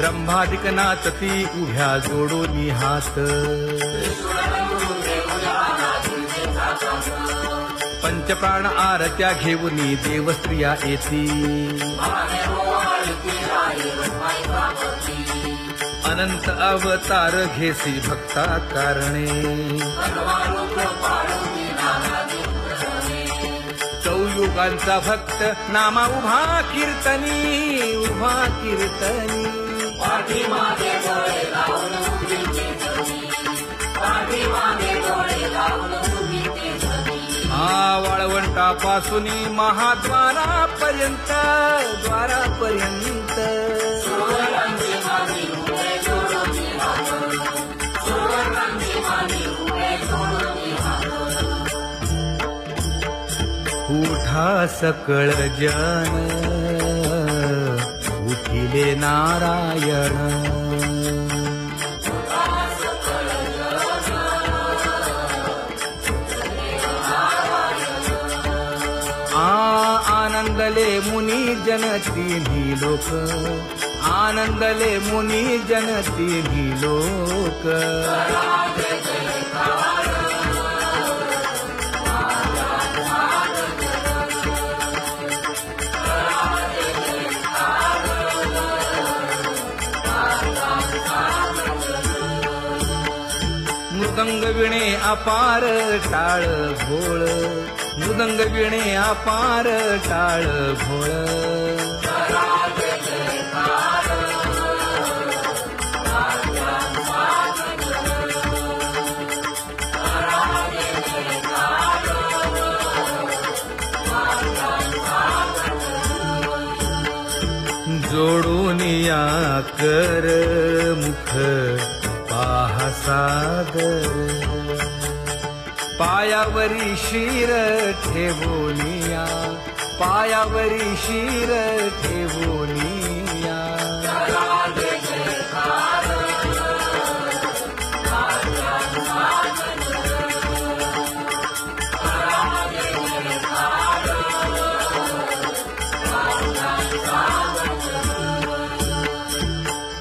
रंभाधिक नाचती उभ्या जोडोनी हात पंचप्राण आरत्या घेऊनी देवस्त्रिया येती अनंत अवतार घेसी भक्ता कारणे चौयुगांचा भक्त नामा उभा कीर्तनी वाळवंटापासून महाद्वारापर्यंत उठा सकळ जन उठिले नारायण आनंदले मुनी जन तिन्ही लोक आनंदले मुनी जन तिन्ही लोक मृदंग विणे अपार टाळ भोळ मृदंग विणे अपार टाळ भोळ जोडून या कर मुख पाहा सागर पायावरी शिर ठेवोनिया पायावरी शिर ठेवोनिया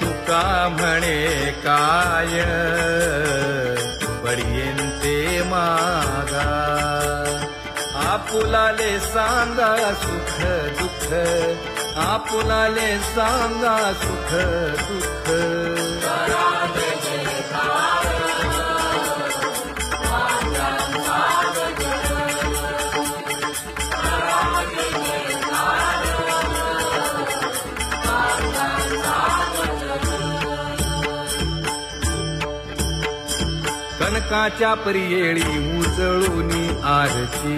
तुका म्हणे काय बडियेंते मागा आपुलाले सांगा सुख दुःख आपुलाले सांगा सुख दुःख कनकाच्या परियेळी उजळूनी आरती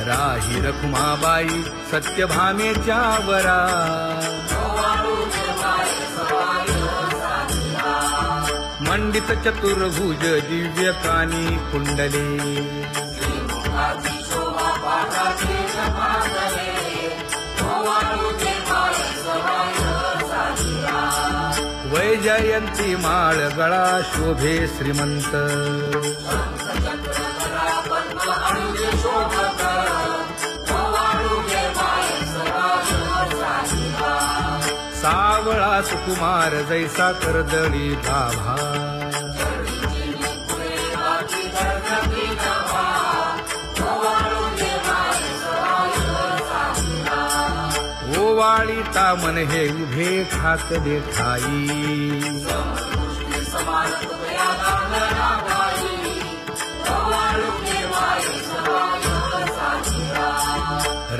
राही रखुमाबाई सत्यभामेच्या वरा मंडित चतुर्भुज दिव्य कानी कुंडले वैजयंती माळ गळा शोभे श्रीमंत सावळा सुकुमार जैसा कर्दळी गाभा ओवाळी तामन हे उभे ठाकले ठाई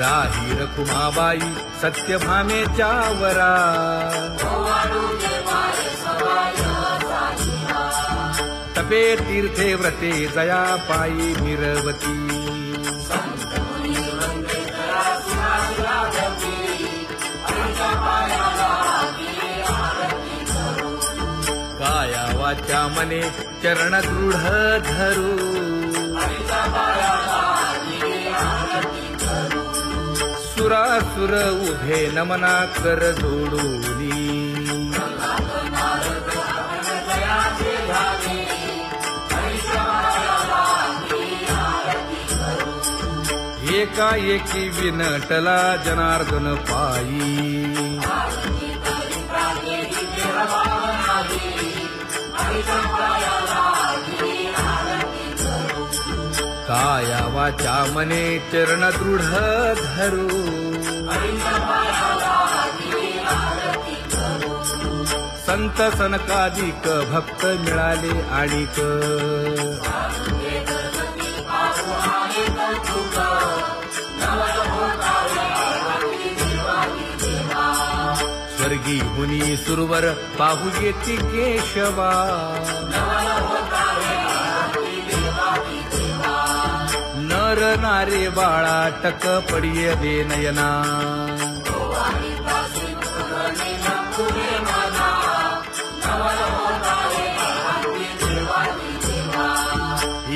राही रखुमाबाई सत्यभामेच्या वरा तपे तीर्थे व्रते जया पायी मिरवती काया वाचा मने चरण दृढ धरू सुरासुर उभे नमना कर जोडूनी एकाएकी विनटला जनार्दन पायी काया वाचा मने चरण दृढ धरू संत सनकादिक भक्त मिळाले आणिक स्वर्गी मुनी सुरवर पाहू येती केशवा नर नारे बाळा टक पडिये दे नयना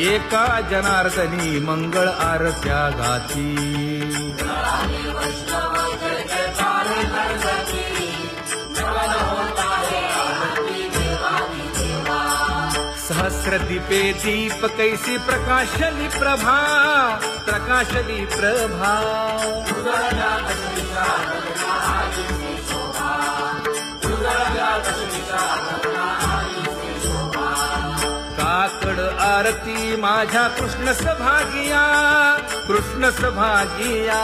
एका जनार्दनी मंगळ आरत्या गाती सहस्र दीपे दीप कैसी प्रकाशली प्रभा प्रकाशली प्रभा काकड आरती माझ्या कृष्ण सभागिया कृष्ण सभागिया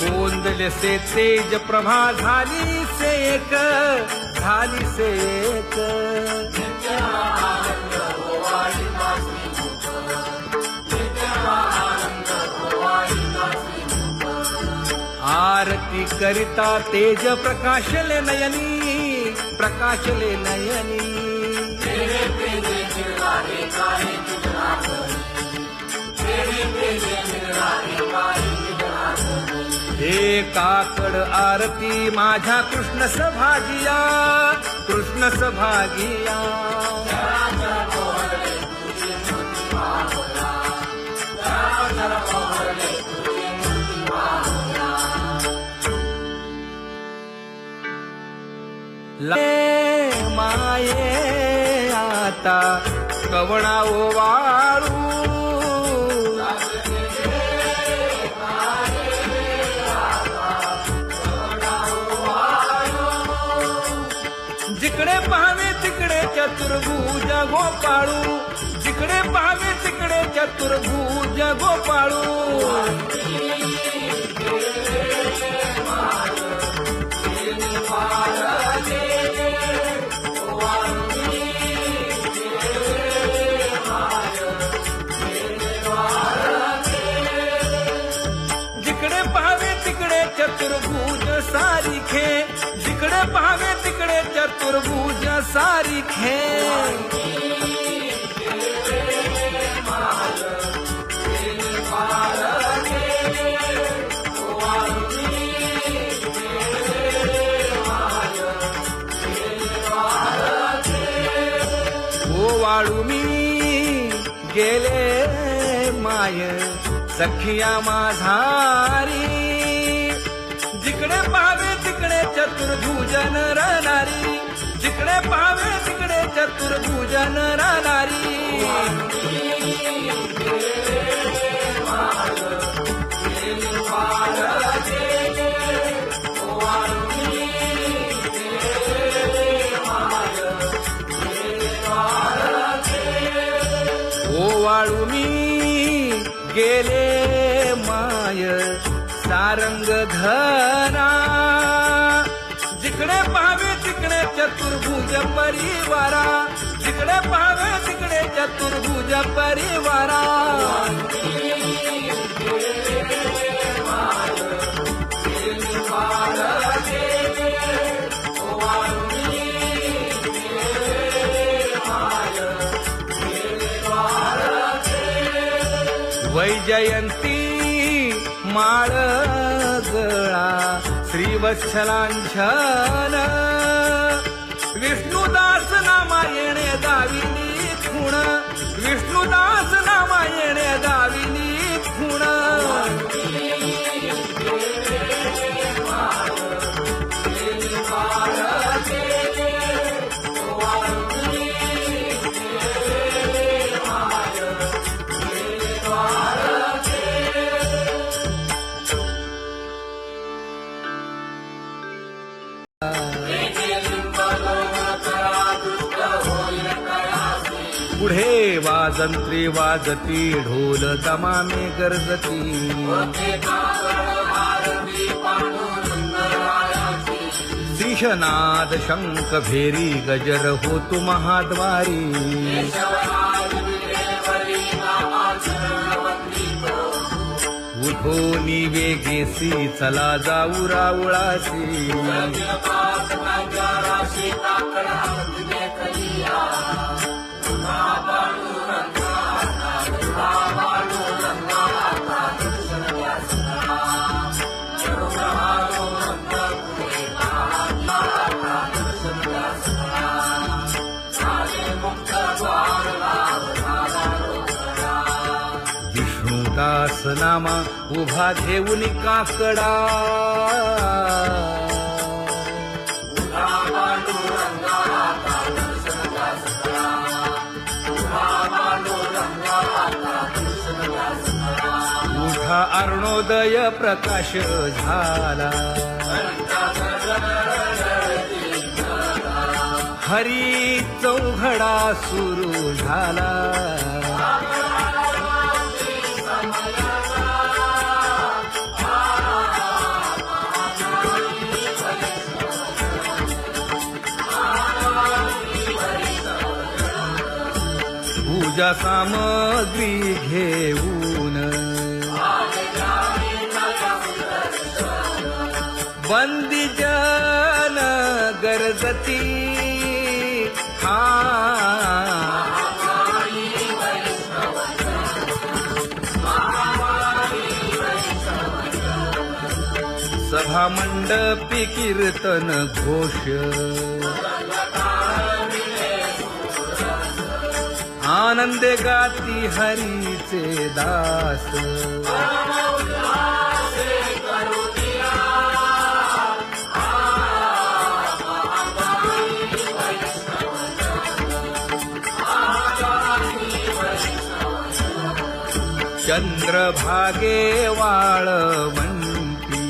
कोंदले से तेज प्रभा झाली से एक झाली से एक आरती करिता तेज प्रकाशले नयनी प्रकाशले नयनी हे काकड आरती माझ्या कृष्ण सभागिया कृष्ण सभागिया माये आता कवणा ओवाळू जिकडे पाहावे तिकडे चतुर्भुज गोपाळू जिकडे पाहावे तिकडे चतुर्भुज गोपाळू जिकडे पाहावे तिकडे चतुर्भुज सारिखे जिकडे पाहावे तिकडे चतुर्भुज सारिखे ओवाळू मी गेले माय सखिया माझारी जिकडे पाहावे तिकडे चतुर्भुज नरनारी जिकडे पाहावे तिकडे चतुर्भुज नरनारी ओवाळू मी गेले माय सारंग धना जिकडे पाहावे तिकडे चतुर्भुज परिवारा जिकडे पाहावे तिकडे चतुर्भुज परिवारा वैजयंती माळ गळा श्रीवत्सलांछन विष्णुदास नामायणे दाविनी खूण विष्णुदास नामायणे दाविनी खूण वाजंत्री वाजती ढोल दमामे गरजती त्रिशनाद शंख भेरी गजर होतु महाद्वारी उठो वेगेसी चला जाऊ रावळासी विष्णुदास नामा उभा घेऊन काकडा उठा अरुणोदय प्रकाश झाला हरी चौघडा सुरू झाला पूजा सामग्री घेऊन बंदी जन गरजती सभा मंडपी कीर्तन घोष आनंदे गाती हरीचे दास चंद्रभागे वाळवंती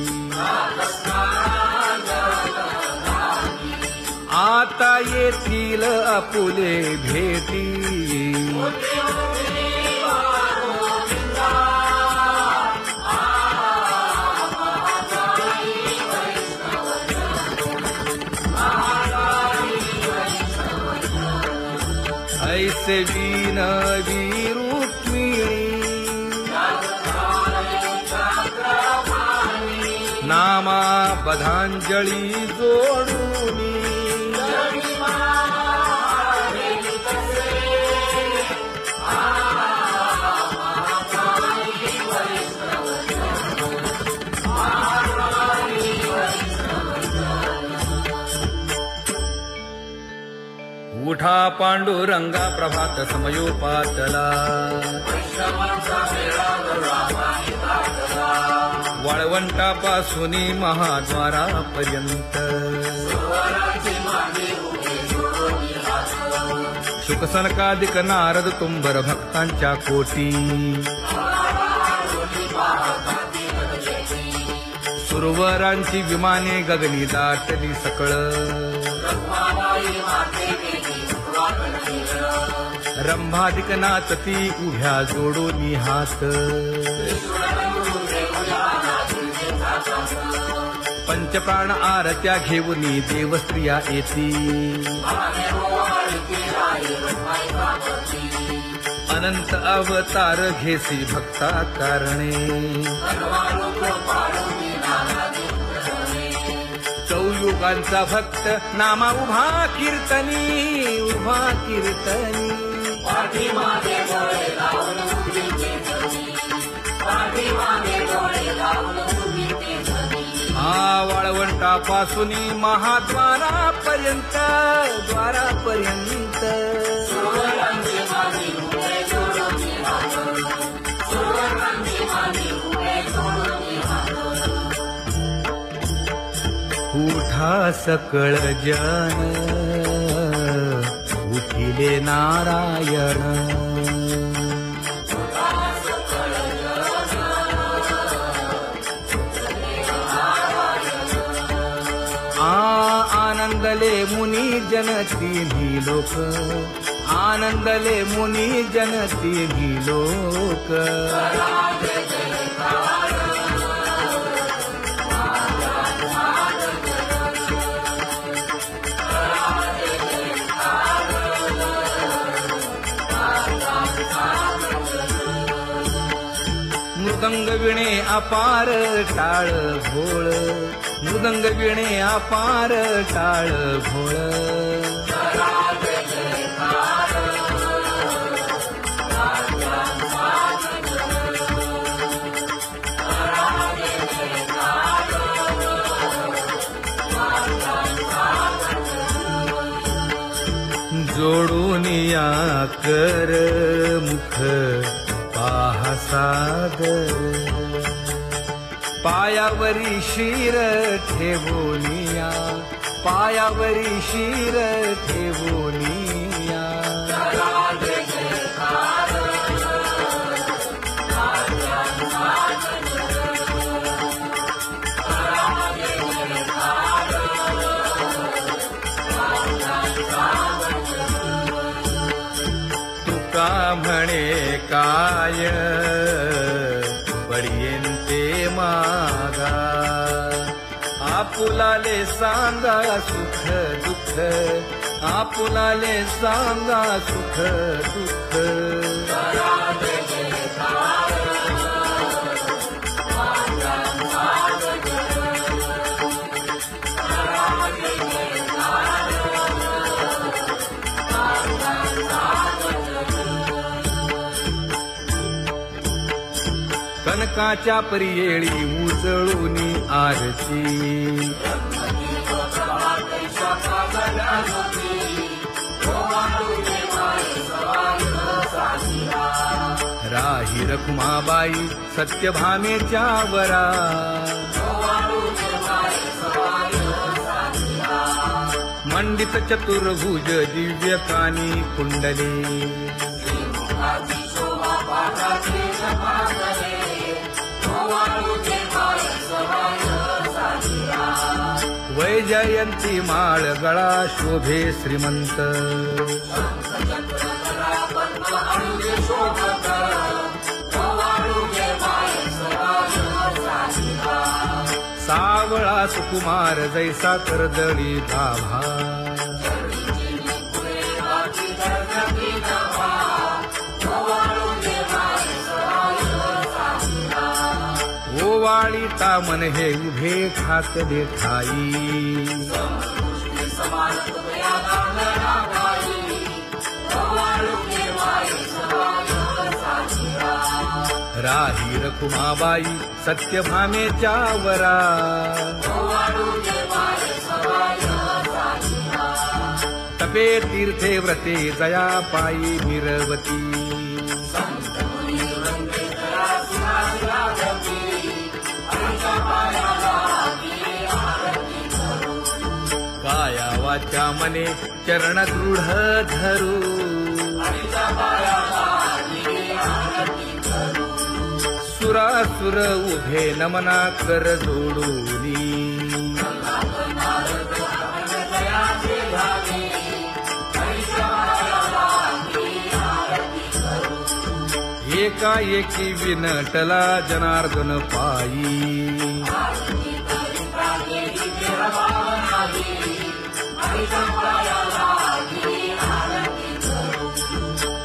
आता येतील आपुले भेटी ऐसे विनवी रुक्मिणी नामा बधांजळी जोडूनी उठा पांडुरंगा प्रभात समयोपातला वाळवंटापासून महाद्वारापर्यंत शुकसनकादिक नारद तुंबर भक्तांच्या कोटी सुरवरांची विमाने गगनी दाटली सकळ रंभादिक नाचती उभ्या जोडोनी हात पंचप्राण आरत्या घेऊनी देवस्त्रिया येती अनंत अवतार घेसी भक्ता कारणे चौयुगांचा भक्त नामा उभा कीर्तनी उभा कीर्तनी वाळवंटापासून महाद्वारापर्यंत द्वारापर्यंत उठा सकळ जन उठिले नारायण आनंदले मुनी जन तिन्ही लोक आनंदले मुनी जन तिन्ही लोक. मृदंग विणे अपार टाळ भोळ, मृदंग विणे अपार टाळ भोळ. जोडून या कर मुख पाहा सादर, पायावरी शिर ठेवोनिया, पायावरी शिर ठेवोनिया. तुका म्हणे काय पडियेंते मागा, आपुलाले सांगा सुख दुःख, आपुलाले सांगा सुख दुःख. कनकाच्या परियेळी उजळूनी आरती, राही रखुमाबाई सत्यभामेच्या वरा, मंडित चतुर्भुज दिव्य कानी कुंडली, वैजयंती माळ गळा शोभे श्रीमंत, सावळा सुकुमार जैसा कर्दळी गाभा, ओवाळी तामन हे उभे खाकले ठाई, राही रखुमाबाई सत्यभामेच्या वरा, तपे तीर्थे व्रते जया पायी मिरवती, काया वाचा मने चरण दृढ धरू, सुरासुर उभे नमना कर जोडूनी, एकाएकी विनटला जनार्दन पायी,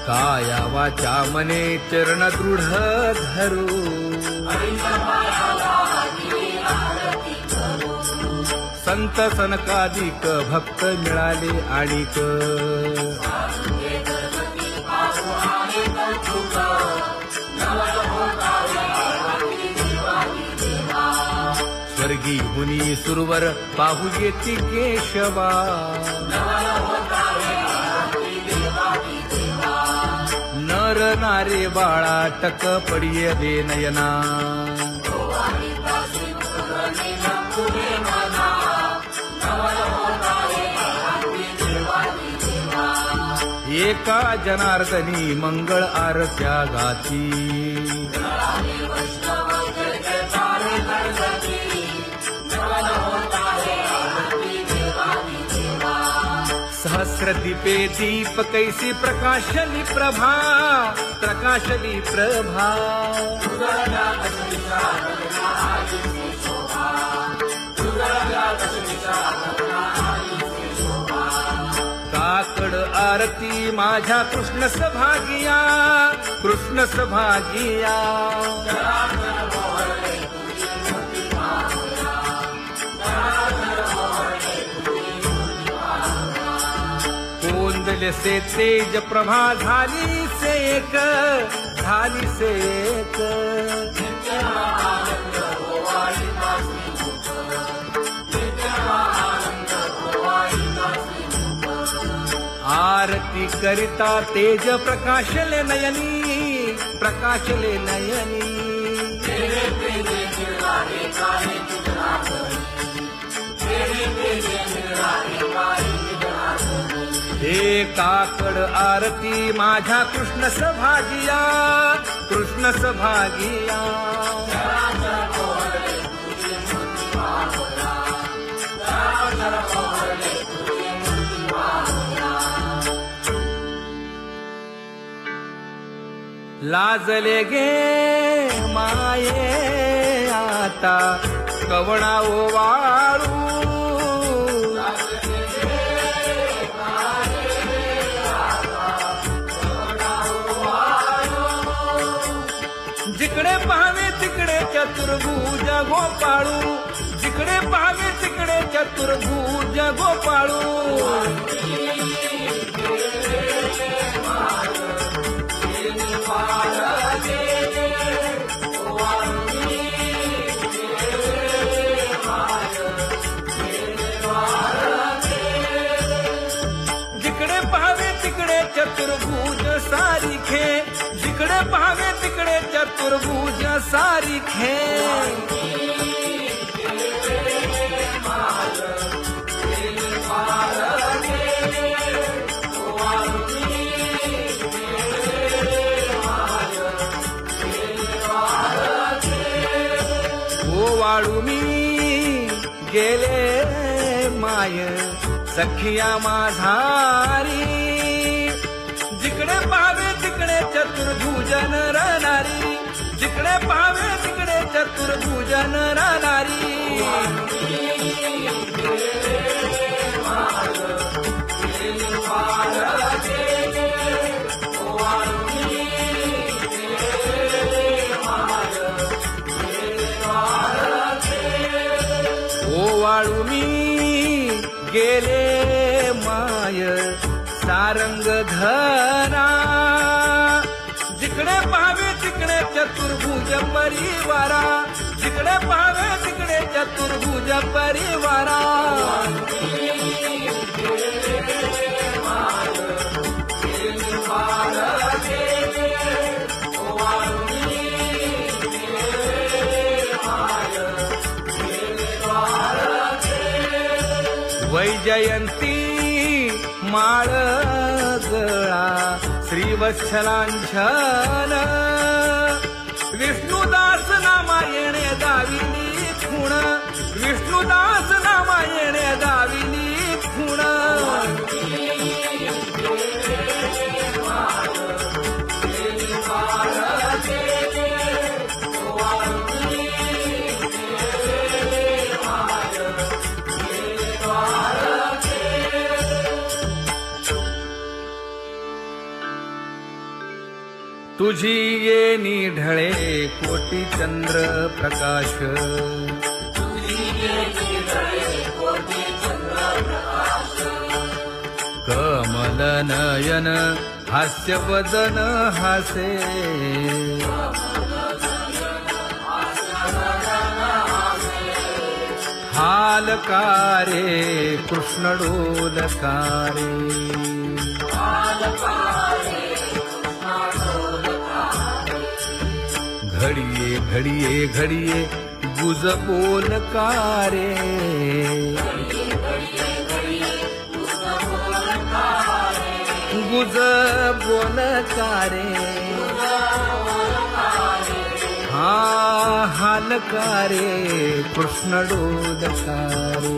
काया वाचा मने चरण दृढ धरू, संत सनकादिक भक्त मिळाले आणिक, स्वर्गी हुनी सुरवर पाहू येती केशवा, नर नारे बाळा टक पडिये दे नयना, एका जनार्दनी मंगळ आरत्या गाती, सहस्र नेत्रदीपे दीप कैसी प्रकाशली प्रभा, प्रकाशली प्रभा. काकड आरती माझ्या कृष्ण सभागिया, कृष्ण सभागिया. कोंदले से तेज प्रभा झाली से एक, झाली से एक. आरती करिता तेज प्रकाशले नयनी, प्रकाशले नयनी. हे काकड आरती माझ्या कृष्ण सभागिया, कृष्ण सभागिया. लाजले गे माये आता कवणा ओवाळू. जिकडे पाहावे तिकडे चतुर्भुज गोपाळू, जिकडे पाहावे तिकडे चतुर्भुज गोपाळू. जिकडे पाहावे तिकडे चतुर्भुज सारिखे, जिकडे पाहावे तिकडे चतुर्भुज सारिखे. ओवाळू मी गेले माय सखिया माझारी. जिकडे पाहावे तिकडे चतुर्भुज नरनारी, जिकडे पाहावे तिकडे चतुर्भुज नरनारी. ओवाळू मी गेले माय सारंग धरा. जिकडे पाहावे तिकडे चतुर्भुज परिवारा, जिकडे पाहावे तिकडे चतुर्भुज परिवारा. वैजयंती माळ गळा श्रीवत्सलांछन. विष्णुदास नामायणे दाविली खूण, विष्णुदास नामायणे दाविली खूण. तुझी येणी ढळे कोटी चंद्र प्रकाश. कमल नयन हास्य वदन हासे. हालकारे कृष्ण डोलकारे. घडिये घडिये घडिये गुज बोलकारे. गुज बोलकारे. हा हालकारे कृष्ण डोलकारे.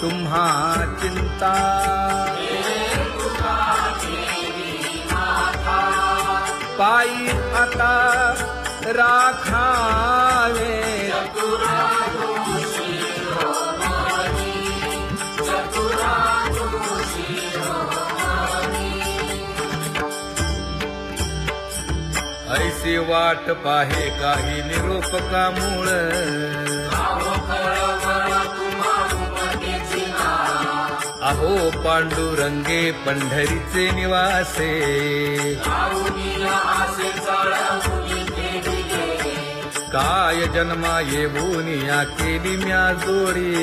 तुम्हा चिंता पायी आता राखावे ऐसी वाट पाहे काही निरोप का मूळ अहो पांडुरंगे पंढरीचे निवासे काय जन्मा येऊन या केली म्या जोडी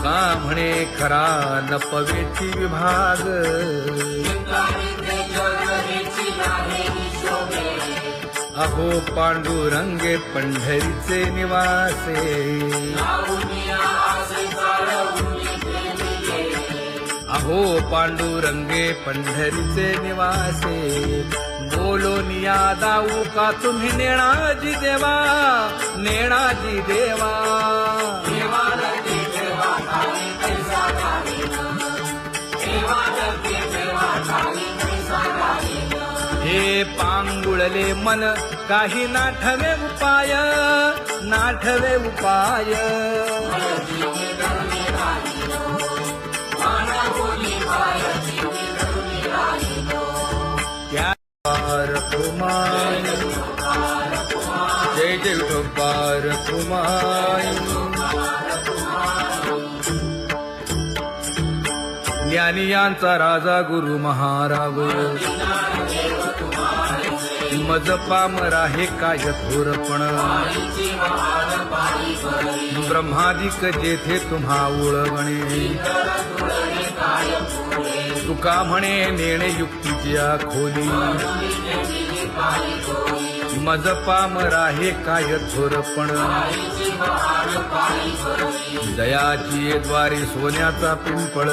का म्हणे खरा न पवेची विभाग अहो पांडुरंगे पंढरीचे निवासे अहो पांडुरंगे पंढरीचे निवासे बोलोनिया दाऊ का तुम्ही नेणाजी देवा नेणाजी देवा हे पांगुळले मन काही नाठवे उपाय नाठवे उपाय कुमार जय जय विठोबार कुमार ज्ञानियांचा राजा गुरु महाराज मज पामरा हे काय थोरपण ब्रह्मादिक जेथे तुम्हा उळवणे तुका म्हणे नेणे युक्तीची खोली मज पामरा हे काय थोरपण दयाची द्वारे सोन्याचा पिंपळ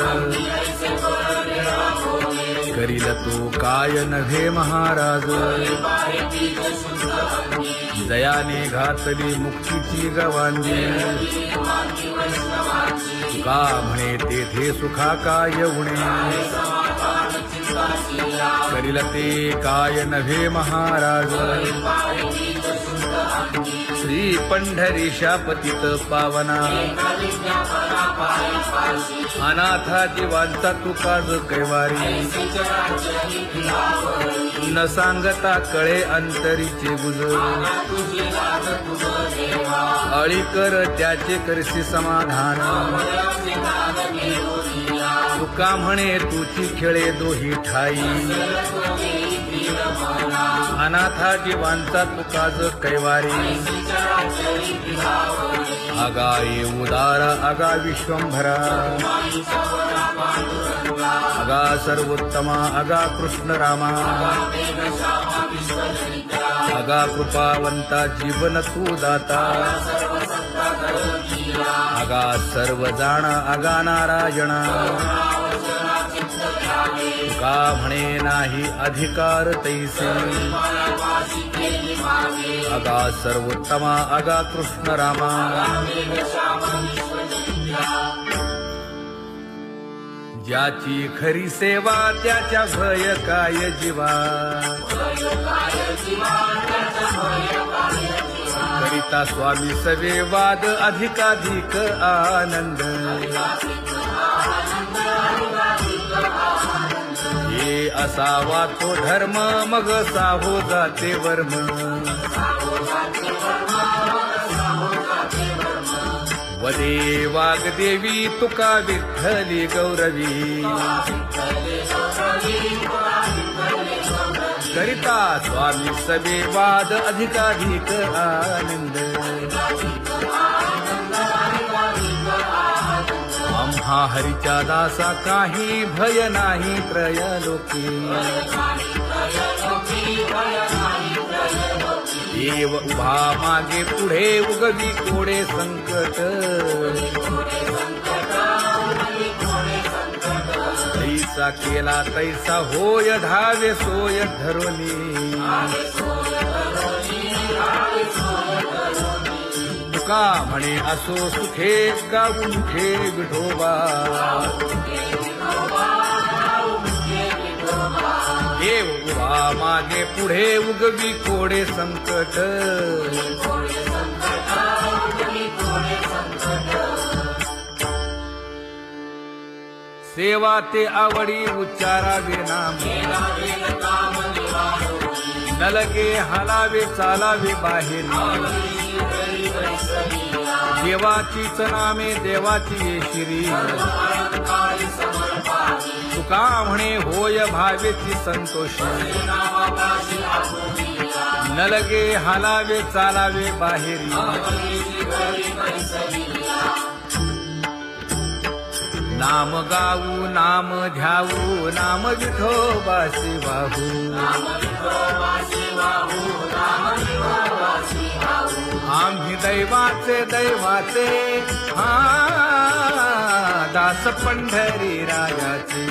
करील तो काय नव्हे महाराज दयाने घातली मुक्तीची गवांगी का म्हणे तेथे सुखा काय उणे करील ते काय नव्हे महाराज श्री पंढरी शापतित पावना अनाथा जीवांचा तुकाज कैवारी न सांगता कळे अंतरीचे गुज अळी कर त्याचे करशी समाधान तुका म्हणे तुची खेळे दोही ठाई अनाथा जीवांचा तुकाज कैवारी आगाई उदार आगा विश्वंभरा आगा सर्वोत्तमा आगा कृष्ण रामा आगा कृपावंता जीवन तू दाता आगा सर्व जाणा आगा नारायणा तुका म्हणे नाही अधिकार तैसे आगा सर्वोत्तमा आगा कृष्ण रामा ज्याची खरी सेवा त्याच्या भय काय जीवा करिता स्वामी सवे वाद अधिकाधिक आनंद हे असावा तो धर्म मग साहो जाते वर्म वदे वाग्देवी तुका विठ्ठली गौरवी करिता स्वामी सवे वाद अधिकाधिक आनंद आम्हा हरीच्या दासा काही भय नाही त्रयलोकी देव उभा मागे पुढे उगवी कोडे संकट तैसा केला तैसा होय धावे सोय धरोनी तुका म्हणे असो सुखे गाऊ मुखे विठोबा देव उभा मागे पुढे उगवी कोडे संकट सेवा ते आवडी उच्चारावे नाम न लगे हालावे चालावे बाहेर देवाचीच नामे देवाची येशिरी तुका म्हणे होय भावेची संतोषी न लगे हालावे चालावे बाहेरी नाम गाऊ नाम घ्याऊ नाम विठोबासी वाहू आम्ही दैवाचे दैवाचे हा दास पंढरी रायाचे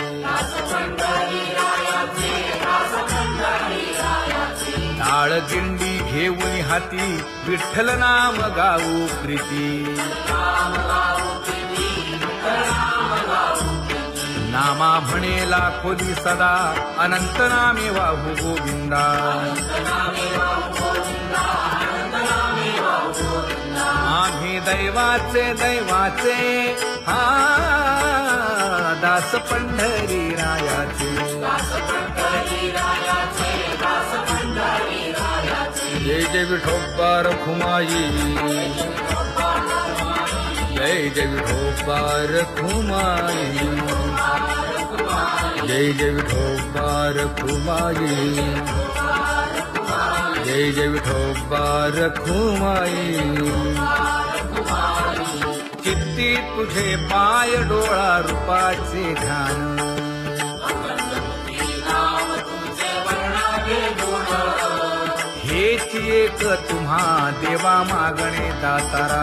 टाळ गिंडी घेऊन हाती विठ्ठल नाम गाऊ प्रीती नामा म्हणेला खोली सदा अनंत नामे वाहू गोविंदा आम्ही दैवाचे दैवाचे हा दास पंढरी रायाचे जय जय विठोबा रखुमाई जय जय विठोबा रखुमाई जय जय विठोबा रखुमाई जय जय विठोबा रखुमाई चित्ती तुझे पाय डोळा रूपाचे ध्यान हेच एक तुम्हा देवा मागणे दातारा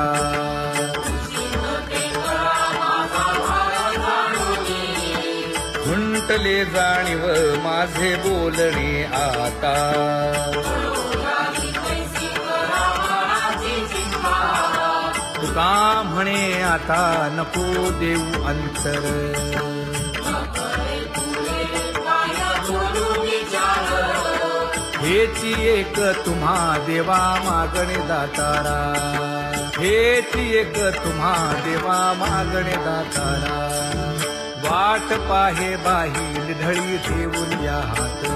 खुंटले जाणीव माझे बोलणे आता तुका म्हणे आता नको देऊ अंतर हेची एक तुम्हा देवा मागणे दातारा हेची एक तुम्हा देवा मागणे दातारा वाट पाहे बाही ढळी ठेवून या हात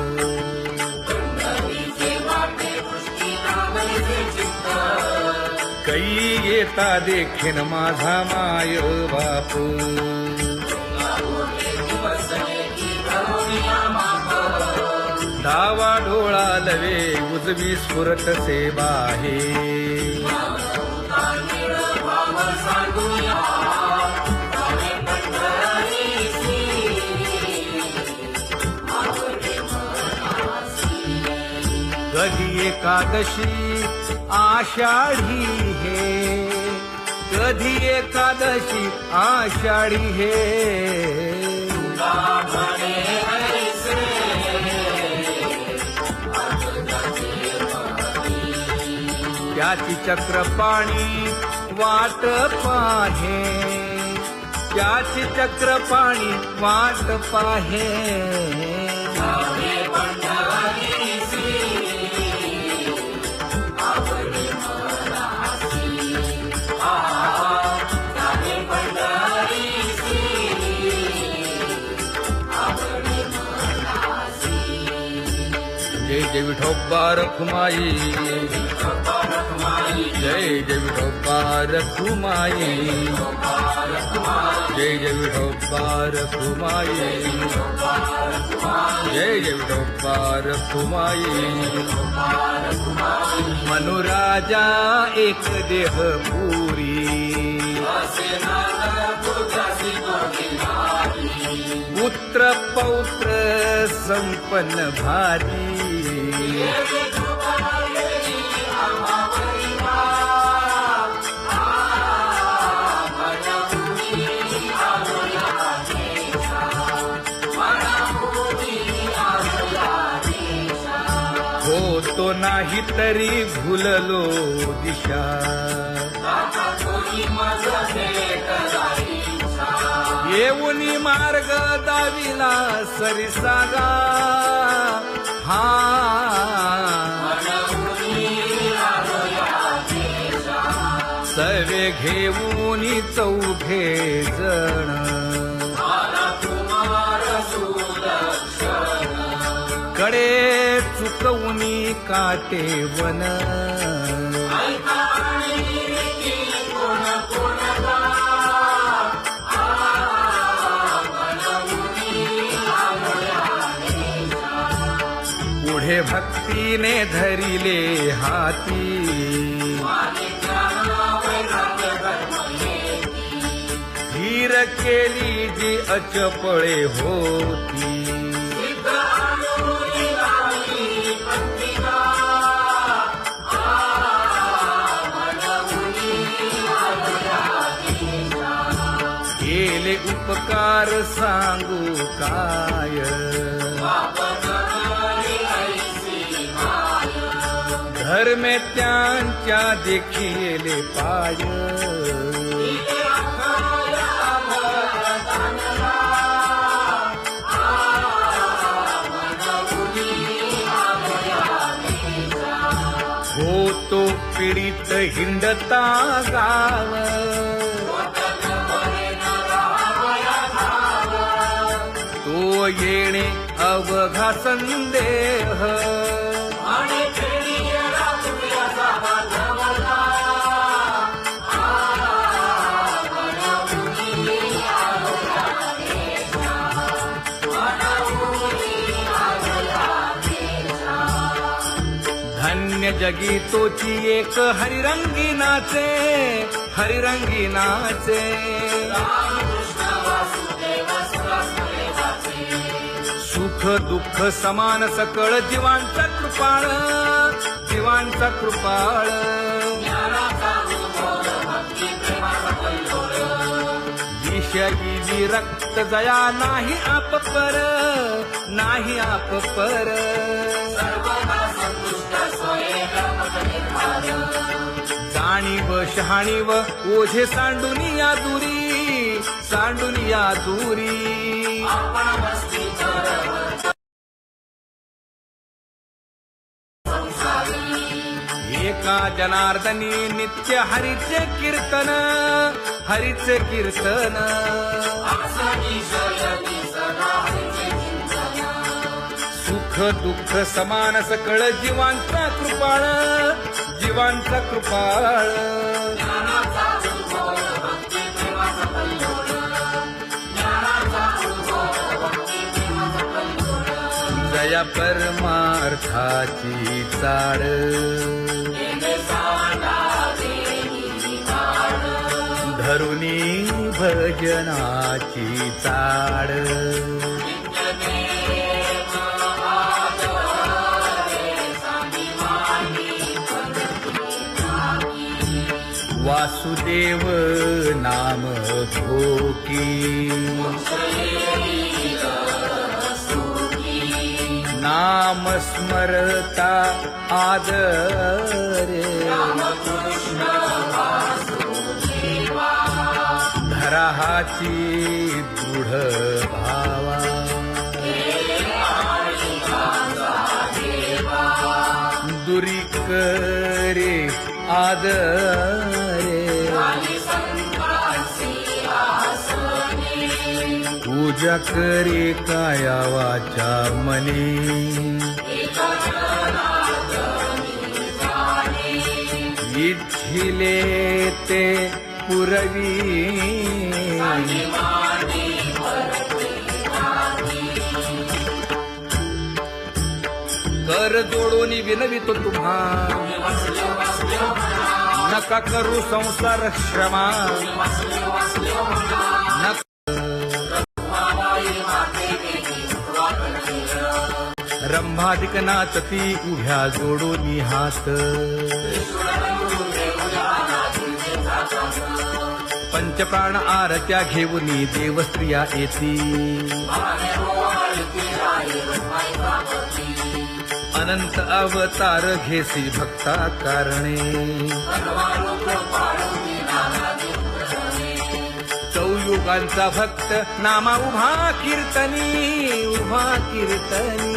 कै येता देखीन माझा माय बाप डावा डोळा लवे उजवी स्फुरत से बाहे कधी एकादशी आषाढी हे कधी एकादशी आषाढी हे त्याची चक्रपाणी वाट पाहे त्याची चक्रपाणी वाट पाहे जय जय विठोबा रखुमाई जय जय विठोबा रखुमाई जय जय विठोबा रखुमाई जय जय विठोबा रखुमाई मनुराजा एक देह पुरी पुत्र पौत्र संपन्न भारी तो नाही तरी भुललो दिशा येऊनी मार्ग दाविला सरिसागा हा सर्वे घेऊनी चौघे जण कडे चुकवूनी काटे वन पुढे भक्तीने धरिले हाती धीर केली जी अचपळे होती केले उपकार सांगू काय धर्मे त्यांच्या देखिले पाय होतो पीडित हिंडता गाव तो येणे अवघा संदेह धन्य जगी तोची एक हरिरंगी नाचे हरिरंगी नाचे सुख दुःख समान सकळ जीवांचा कृपाळ जीवांचा कृपाळ विषयी विरक्त जया नाही आप पर नाही आप पर जाणीव शहाणीव ओझे सांडुनिया दूरी एका जनार्दनी नित्य हरीचे कीर्तन सुख दुःख समान सकळ जीवांचा कृपाळ जया परमार्थाची चाड धरुनी भजनाची चाड वासुदेव नाम घोकी नाम स्मरता आदरे धराहाची दृढ भावा दुरी करे आदरे पूजा करे काया वाचा मनी इच्छिले ते पुरवी कर जोडोनी विनवितो तुम्हा नका करू संसार श्रमा रंभाधिक नाचती उभ्या जोडोनी हात पंचप्राण आरत्या घेऊनी देवस्त्रिया येती अनंत अवतार घेसी भक्ता कारणे चौयुगांचा भक्त नामा उभा कीर्तनी उभा कीर्तनी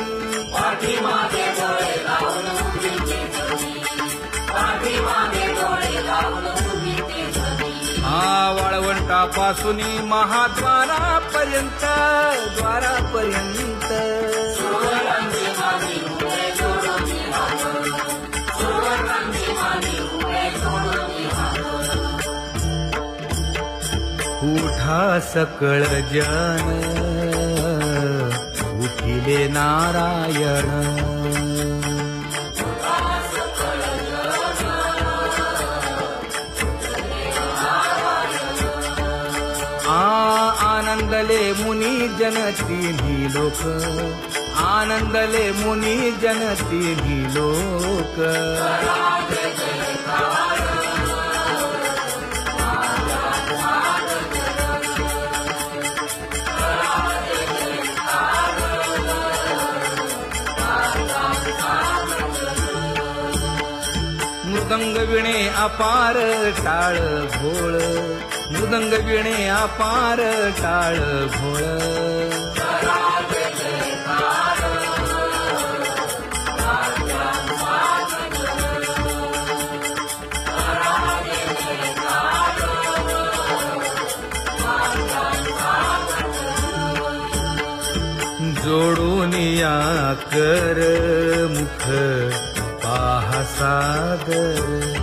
वाळवंटापासून महाद्वारापर्यंत द्वारापर्यंत उठा सकळ जन उठिले नारायण आनंदले मुनी जन तिन्ही लोक आनंदले मुनी जन तिन्ही लोक मृदंग विणे अपार टाळ भोळ मृदंग विणे अपार टाळ भोळ जोडून या कर मुख पाहा सागर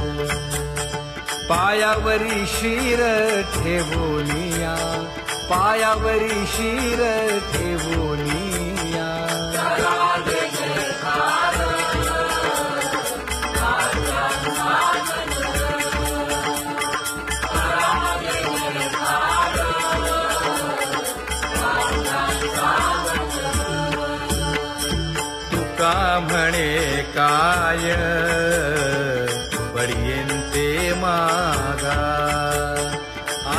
पायावरी शिर ठेवोनिया पायावरी शिर ठेवोनिया तुका म्हणे काय पर्यंते मागा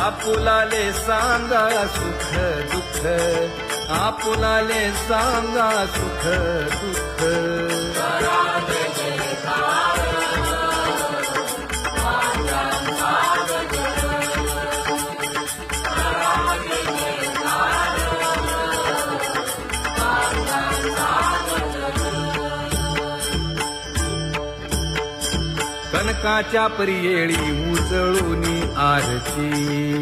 आपुलाले सांगा सुख दुःख आपुलाले सांगा सुख दुःख कनकाच्या परियेळी उजळूनी आरती